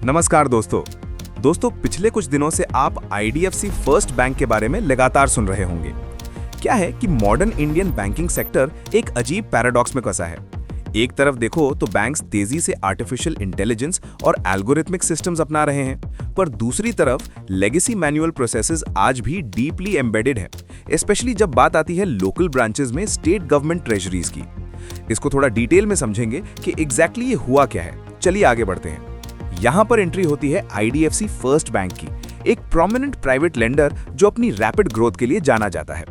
नमस्कार दोस्तों पिछले कुछ दिनों से आप आईडीएफसी फर्स्ट बैंक के बारे में लगातार सुन रहे होंगे। क्या है कि मॉडर्न इंडियन बैंकिंग सेक्टर एक अजीब पैराडॉक्स में फंसा है। एक तरफ देखो तो बैंक्स तेजी से आर्टिफिशियल इंटेलिजेंस और एल्गोरिथमिक सिस्टम्स अपना रहे हैं, पर दूसरी तरफ लेगेसी मैनुअल प्रोसेसेस आज भी डीपली एम्बेडेड हैं, स्पेशली जब बात आती है लोकल ब्रांचेस में स्टेट गवर्नमेंट ट्रेजरीज की। इसको थोड़ा डिटेल में समझेंगे कि एग्जैक्टली ये हुआ क्या है। चलिए आगे बढ़ते हैं। यहाँ पर एंट्री होती है आईडीएफसी फर्स्ट बैंक की, एक प्रोमिनेंट प्राइवेट लेंडर जो अपनी रैपिड ग्रोथ के लिए जाना जाता है।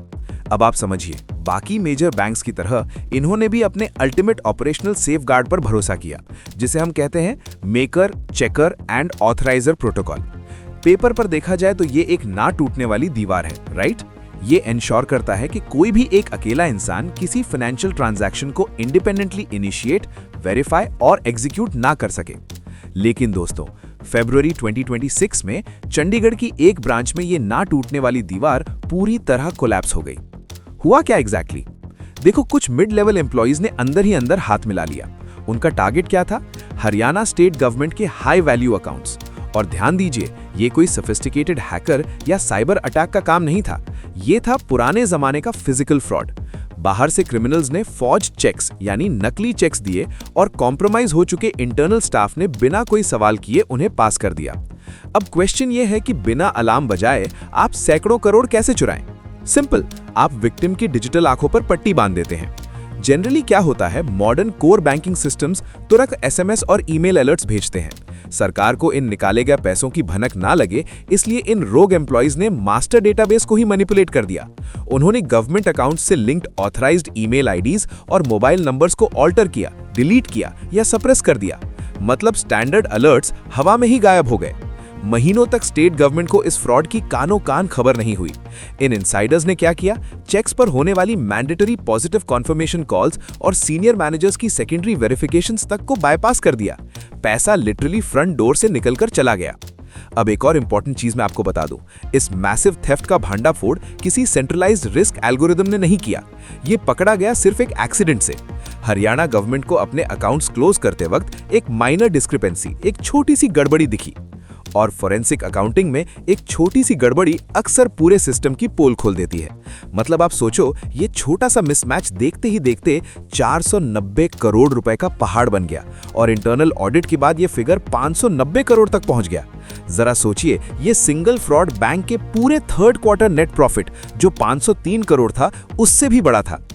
अब आप समझिए, बाकी मेजर बैंक्स की तरह इन्होंने भी अपने अल्टीमेट ऑपरेशनल सेफगार्ड पर भरोसा किया, जिसे हम कहते हैं maker, checker and authoriser protocol. Paper पर देखा जाए तो ये एक ना टूटने वाली दीवार है, राइट? ये इंश्योर करता है कि कोई भी एक अकेला इंसान किसी फाइनेंशियल ट्रांजैक्शन को इंडिपेंडेंटली इनिशिएट, वेरीफाई और एग्जीक्यूट ना कर सके। लेकिन दोस्तों, फरवरी 2026 में चंडीगढ़ की एक ब्रांच में ये ना टूटने वाली दीवार पूरी तरह कोलैप्स हो गई। हुआ क्या एग्जैक्टली? देखो, कुछ मिड लेवल एम्प्लॉइज ने अंदर ही अंदर हाथ मिला लिया। उनका टारगेट क्या था? हरियाणा स्टेट गवर्नमेंट के हाई वैल्यू अकाउंट्स। और ध्यान दीजिए, ये कोई सोफिस्टिकेटेड हैकर या साइबर अटैक का काम नहीं था। ये था पुराने जमाने का फिजिकल फ्रॉड। बाहर से क्रिमिनल्स ने फॉर्ज चेक्स यानी नकली चेक्स दिए और कॉम्प्रोमाइज हो चुके इंटरनल स्टाफ ने बिना कोई सवाल किए उन्हें पास कर दिया। अब क्वेश्चन ये है कि बिना अलार्म बजाए आप सैकड़ों करोड़ कैसे चुराएं? सिंपल, आप विक्टिम की डिजिटल आंखों पर पट्टी बांध देते हैं। जनरली क्या होता है, मॉडर्न कोर बैंकिंग सिस्टम्स तुरंत एसएमएस और ईमेल अलर्ट्स भेजते हैं। सरकार को इन निकाले गए पैसों की भनक ना लगे, इसलिए इन रोग एम्प्लॉइज ने मास्टर डेटाबेस को ही मैनिपुलेट कर दिया। उन्होंने गवर्नमेंट अकाउंट से लिंक्ड ऑथराइज्ड ईमेल आईडीज और मोबाइल नंबर्स को ऑल्टर किया, डिलीट किया या सप्रेस कर दिया। मतलब स्टैंडर्ड अलर्ट्स हवा में ही गायब हो गए। महीनों तक स्टेट गवर्नमेंट को इस फ्रॉड की कानों कान खबर नहीं हुई। इन इनसाइडर्स ने क्या किया? चेक्स पर होने वाली मैंडेटरी पॉजिटिव कॉन्फर्मेशन कॉल्स और सीनियर मैनेजर्स की सेकेंडरी वेरिफिकेशंस तक को बाईपास कर दिया। पैसा लिटरली फ्रंट डोर से निकलकर चला गया। अब एक और इंपॉर्टेंट चीज मैं आपको बता दूं, इस मैसिव थेफ्ट का भांडाफोड़ किसी सेंट्रलाइज्ड रिस्क एल्गोरिदम ने नहीं किया। ये पकड़ा गया सिर्फ एक एक्सीडेंट से। हरियाणा गवर्नमेंट को अपने अकाउंट्स क्लोज करते वक्त एक माइनर डिस्क्रिपेंसी, एक छोटी सी गड़बड़ी दिखी। और फोरेंसिक अकाउंटिंग में एक छोटी सी गड़बड़ी अक्सर पूरे सिस्टम की पोल खोल देती है। मतलब आप सोचो, ये छोटा सा मिसमैच देखते ही देखते 490 करोड़ रुपए का पहाड़ बन गया और इंटरनल ऑडिट के बाद ये फिगर 590 करोड़ तक पहुंच गया। जरा सोचिए, ये सिंगल फ्रॉड बैंक के पूरे थर्ड क्वार्टर नेट प्रॉफिट जो 503 करोड़ था, उससे भी बड़ा था।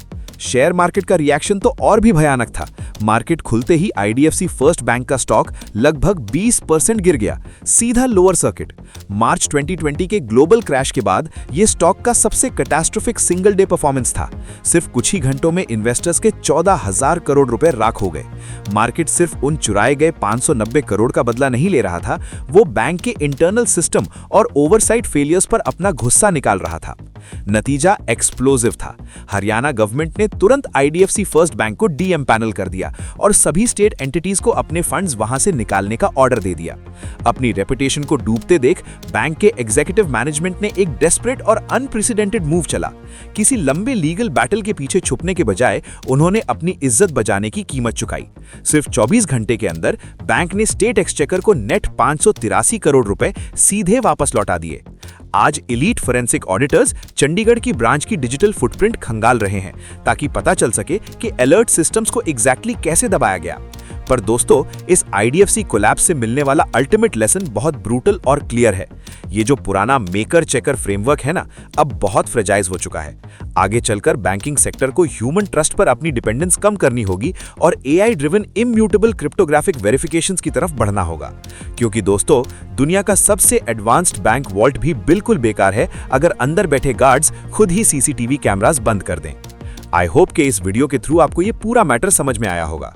शेयर मार्केट का रिएक्शन तो और भी भयानक था। मार्केट खुलते ही आईडीएफसी फर्स्ट बैंक का स्टॉक लगभग 20% गिर गया, सीधा लोअर सर्किट। मार्च 2020 के ग्लोबल क्रैश के बाद यह स्टॉक का सबसे कैटास्ट्रोफिक सिंगल डे परफॉर्मेंस था। सिर्फ कुछ ही घंटों में इन्वेस्टर्स के 14,000 करोड़ रुपए राख हो गए। मार्केट सिर्फ उन चुराए गए 590 करोड़ का बदला नहीं ले रहा था, वो बैंक के इंटरनल सिस्टम और ओवरसाइट फेलियर्स पर अपना गुस्सा निकाल रहा था। नतीजा एक्सप्लोसिव था। हरियाणा गवर्नमेंट ने तुरंत आईडीएफसी फर्स्ट बैंक को डीएमपैनल कर दिया और सभी स्टेट एंटिटीज को अपने फंड्स वहां से निकालने का ऑर्डर दे दिया। अपनी रेपुटेशन को डूबते देख बैंक के एग्जीक्यूटिव मैनेजमेंट ने एक डेस्परेट और अनप्रेसिडेंटेड मूव चला। किसी लंबे लीगल बैटल के पीछे छुपने के बजाय उन्होंने अपनी इज्जत बचाने की कीमत चुकाई। सिर्फ 24 घंटे के अंदर बैंक ने स्टेट एक्सचेकर को नेट 583 करोड़ रुपए सीधे वापस लौटा दिए। आज एलीट फोरेंसिक ऑडिटर्स चंडीगढ़ की ब्रांच की डिजिटल फुटप्रिंट खंगाल रहे हैं, ताकि पता चल सके कि अलर्ट सिस्टम्स को एग्जैक्टली कैसे दबाया गया। पर दोस्तों, इस आईडीएफसी कोलैप्स से मिलने वाला अल्टीमेट लेसन बहुत ब्रूटल और क्लियर है। ये जो पुराना मेकर चेकर फ्रेमवर्क है ना, अब बहुत फ्रेजाइल हो चुका है। आगे चलकर बैंकिंग सेक्टर को ह्यूमन ट्रस्ट पर अपनी डिपेंडेंस कम करनी होगी और AI driven immutable cryptographic verifications की तरफ बढ़ना होगा। क्योंकि दोस्तों, दुनिया का सबसे एडवांस्ड बैंक वॉल्ट भी बिल्कुल बेकार है अगर अंदर बैठे गार्ड्स खुद ही सीसीटीवी कैमरास बंद कर दें। आई होप कि इस वीडियो के थ्रू आपको ये पूरा मैटर समझ में आया होगा।